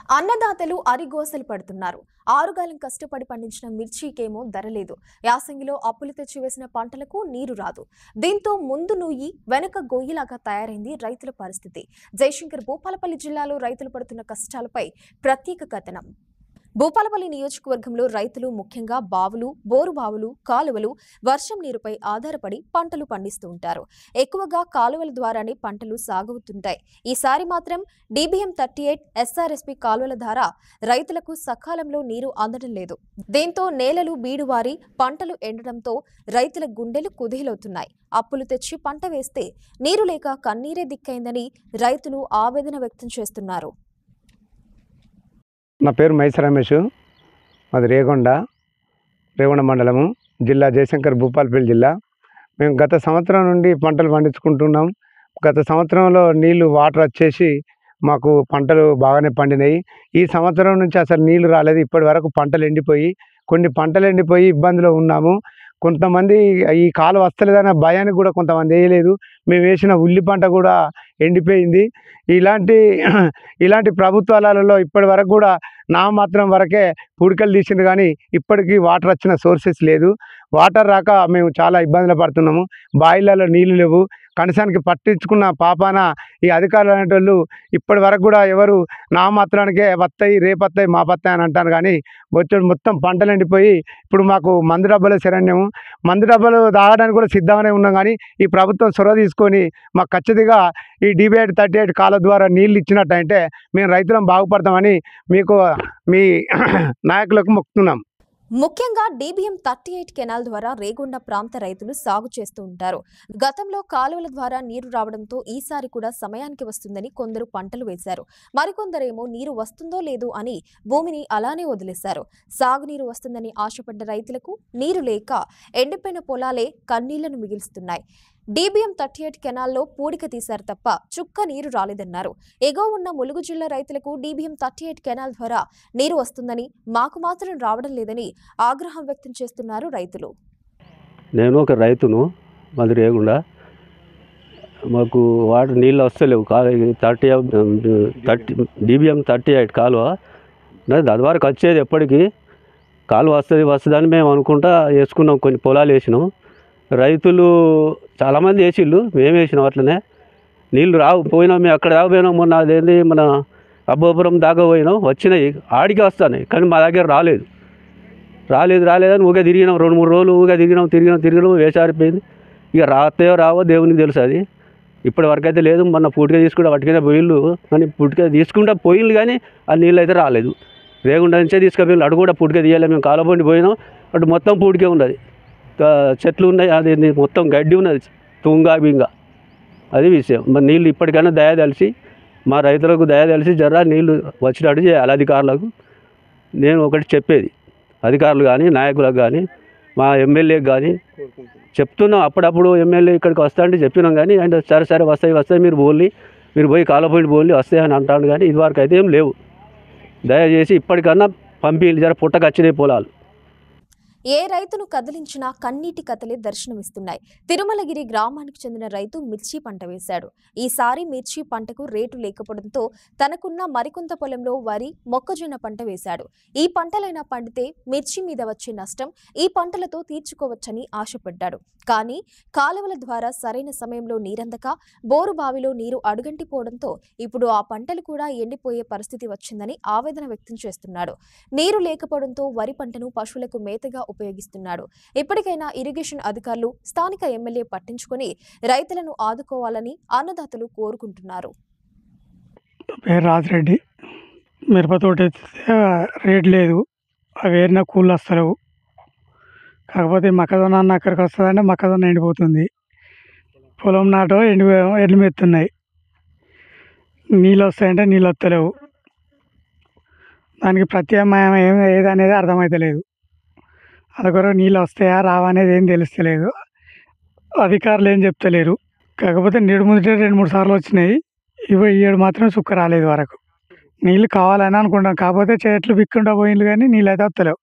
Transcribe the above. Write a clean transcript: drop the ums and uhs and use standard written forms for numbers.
అన్నదాతలు అరిగోసలు పడుతున్నారు. ఆరుగాలం కష్టపడి పండించిన మిర్చికేమో ధర లేదు. యాసంగిలో అప్పులు తెచ్చి వేసిన పంటలకు నీరు రాదు. దీంతో ముందు నూయి వెనక గొయ్యిలాగా తయారైంది రైతుల పరిస్థితి. జయశంకర్ భూపాలపల్లి జిల్లాలో రైతులు పడుతున్న కష్టాలపై ప్రత్యేక కథనం. భూపాలపల్లి నియోజకవర్గంలో రైతులు ముఖ్యంగా బావులు, బోరుబావులు, కాలువలు, వర్షం నీరుపై ఆధారపడి పంటలు పండిస్తూ ఉంటారు. ఎక్కువగా కాలువల ద్వారానే పంటలు సాగుతుంటాయి. ఈసారి మాత్రం DBM 38 SRSP కాలువల ద్వారా రైతులకు సకాలంలో నీరు అందడం లేదు. దీంతో నేలలు బీడువారి పంటలు ఎండడంతో రైతుల గుండెలు కుదేలవుతున్నాయి. అప్పులు తెచ్చి పంట వేస్తే నీరు లేక కన్నీరే దిక్కైందని రైతులు ఆవేదన వ్యక్తం చేస్తున్నారు. నా పేరు మైస రమేష్. మాది రేగొండ మండలము, జిల్లా జయశంకర్ భూపాలపల్లి జిల్లా. మేము గత సంవత్సరం నుండి పంటలు పండించుకుంటున్నాం. గత సంవత్సరంలో నీళ్లు వాటర్ వచ్చేసి మాకు పంటలు బాగానే పండినాయి. ఈ సంవత్సరం నుంచి అసలు నీళ్లు రాలేదు. ఇప్పటి వరకు పంటలు ఎండిపోయి ఇబ్బందిలో ఉన్నాము. కొంతమంది ఈ కాలు వస్తలేదన్న భయానికి కూడా కొంతమంది వేయలేదు. మేము వేసిన ఉల్లి పంట కూడా ఎండిపోయింది. ఇలాంటి ప్రభుత్వాలలో ఇప్పటి వరకు కూడా మాత్రం వరకే పూడికలు తీసింది, కానీ ఇప్పటికీ వాటర్ వచ్చిన సోర్సెస్ లేదు. వాటర్ రాక మేము చాలా ఇబ్బందులు పడుతున్నాము. బాయిలలో నీళ్లు లేవు. కనీసానికి పట్టించుకున్న పాపాన ఈ అధికారులు అనేటోళ్ళు ఇప్పటి వరకు కూడా ఎవరు మాత్రానికే వస్తాయి, రేపత్తాయి, మాపత్తాయి అని అంటారు. కానీ వచ్చేది మొత్తం పంటలు ఎండిపోయి ఇప్పుడు మాకు మందు డబ్బాలే శరణ్యము. మందు డబ్బాలు తాగడానికి కూడా సిద్ధంగానే ఉన్నాం. కానీ ఈ ప్రభుత్వం చొరవ తీసుకొని మాకు ఖచ్చితంగా ఈ DBM 38 కాలం ద్వారా నీళ్ళు ఇచ్చినట్టయితే మేము రైతులం బాగుపడతామని మీకు మీ నాయకులకు మొక్కుతున్నాం. ముఖ్యంగా DBM 38 కెనాల్ ద్వారా రేగొండ ప్రాంత రైతులు సాగు చేస్తూ ఉంటారు. గతంలో కాలువల ద్వారా నీరు రావడంతో ఈసారి కూడా సమయానికి వస్తుందని కొందరు పంటలు వేశారు. మరికొందరేమో నీరు వస్తుందో లేదో అని భూమిని అలానే వదిలేశారు. సాగునీరు వస్తుందని ఆశపడ్డ రైతులకు నీరు లేక ఎండిపోయిన పొలాలే కన్నీళ్లను మిగిల్స్తున్నాయి. DBM 38 కెనాల్లో పూడిక తీశారు తప్ప చుక్క నీరు రాలేదన్నారు. ఎగువ ఉన్న ములుగు జిల్లా రైతులకు DBM 38 కెనాల్ ద్వారా నీరు వస్తుందని, మాకు మాత్రం రావడం లేదని ఆగ్రహం వ్యక్తం చేస్తున్నారు రైతులు. నేను ఒక రైతును, మాది రేగొండ. మాకు వాటర్ నీళ్ళు వస్తలేవు. DBM 38 కాలువ అది వరకు వచ్చేది ఎప్పటికీ కాలువ వస్తుందని మేము అనుకుంటా వేసుకున్నాం. కొన్ని పొలాలు వేసినాం. రైతులు చాలామంది వేసిళ్ళు, మేము వేసినాం. అట్లనే నీళ్ళు పోయినాం. మేము అక్కడ పోయినాం. మొన్న అదేంది మన అబ్బోపురం దాకా పోయినాం. వచ్చినాయి, ఆడికి వస్తున్నాయి, కానీ మా దగ్గర రాలేదని ఊగా తిరిగినాం. 2-3 రోజులు ఊగా తిరిగినాం. వేసారిపోయింది. ఇక రావో దేవునికి తెలుసు. అది ఇప్పటి వరకు అయితే లేదు. మొన్న పూటిగా తీసుకుంటే వాటికైనా పోయిళ్ళు, కానీ పూటిగా తీసుకుంటా పోయిళ్ళు, కానీ ఆ నీళ్ళు అయితే రాలేదు. రేగుండ నుంచే తీసుకుపోయిళ్ళు. అటు కూడా పూటిగా తీయాలి. మేము కాలబండి పోయినాం. అటు మొత్తం పూటికే ఉన్నది. చెట్లు ఉన్నాయి, అది మొత్తం గడ్డి ఉన్నది, తుంగా బింగా. అది విషయం. మరి నీళ్ళు ఇప్పటికైనా దయదలిచి మా రైతులకు దయదలిచి జర నీళ్ళు వచ్చినట్టు చేయాలి అధికారులకు. నేను ఒకటి చెప్పేది, అధికారులు కానీ నాయకులకు కానీ మా ఎమ్మెల్యేకి కానీ చెప్తున్నాం. అప్పుడప్పుడు ఎమ్మెల్యే ఇక్కడికి వస్తా అంటే చెప్పినాం, కానీ అంటే సరే వస్తాయి మీరు పోయి కాలపోయి వస్తాయని అంటాడు. కానీ ఇదివరకు అయితే ఏం లేవు. దయచేసి ఇప్పటికన్నా పంపిణీ జర పుట్టకొచ్చినాయి పొలాలు. ఏ రైతును కదిలించినా కన్నీటి కథలే దర్శనమిస్తున్నాయి. తిరుమలగిరి గ్రామానికి చెందిన రైతు మిర్చి పంట వేశాడు. ఈసారి మిర్చి పంటకు రేటు లేకపోవడంతో తనకున్న మరికొంత పొలంలో వరి, మొక్కజొన్న పంట వేశాడు. ఈ పంటలైనా పండితే మిర్చి మీద వచ్చే నష్టం ఈ పంటలతో తీర్చుకోవచ్చని ఆశపడ్డాడు. కానీ కాలువల ద్వారా సరైన సమయంలో నీరందక బోరు బావిలో నీరు అడుగంటిపోవడంతో ఇప్పుడు ఆ పంటలు కూడా ఎండిపోయే పరిస్థితి వచ్చిందని ఆవేదన వ్యక్తం చేస్తున్నాడు. నీరు లేకపోవడంతో వరి పంటను పశువులకు మేతగా ఉపయోగిస్తున్నాడు. ఇప్పటికైనా ఇరిగేషన్ అధికారులు, స్థానిక ఎమ్మెల్యే పట్టించుకొని రైతులను ఆదుకోవాలని అన్నదాతలు కోరుకుంటున్నారు. పేరు రాజిరెడ్డి. మిరపతోట రేట్ లేదు, అవి ఏరినా కూళ్ళు వస్తలేవు. కాకపోతే మొక్కజొన్న అన్న అక్కడికి వస్తుందంటే మొక్కజొన్న ఎండిపోతుంది. పొలం నాటో ఎండు మెత్తున్నాయి. నీళ్ళు వస్తాయంటే నీళ్ళు వస్తలేవు. దానికి ప్రత్యామ్నాయం ఏదనేది అర్థమవుతలేదు. అందుకొరకు నీళ్ళు వస్తాయా రావా అనేది ఏం తెలుస్తలేదు. అధికారులు ఏం చెప్తలేరు. కాకపోతే ముందు 2-3 సార్లు వచ్చినాయి. ఈ ఏడు మాత్రం సుక్క రాలేదు వరకు. నీళ్ళు కావాలని అనుకుంటాం. కాకపోతే చెట్లు బిక్కుండా పోయిండ్రు, కానీ నీళ్ళు అయితే వస్తలేవు.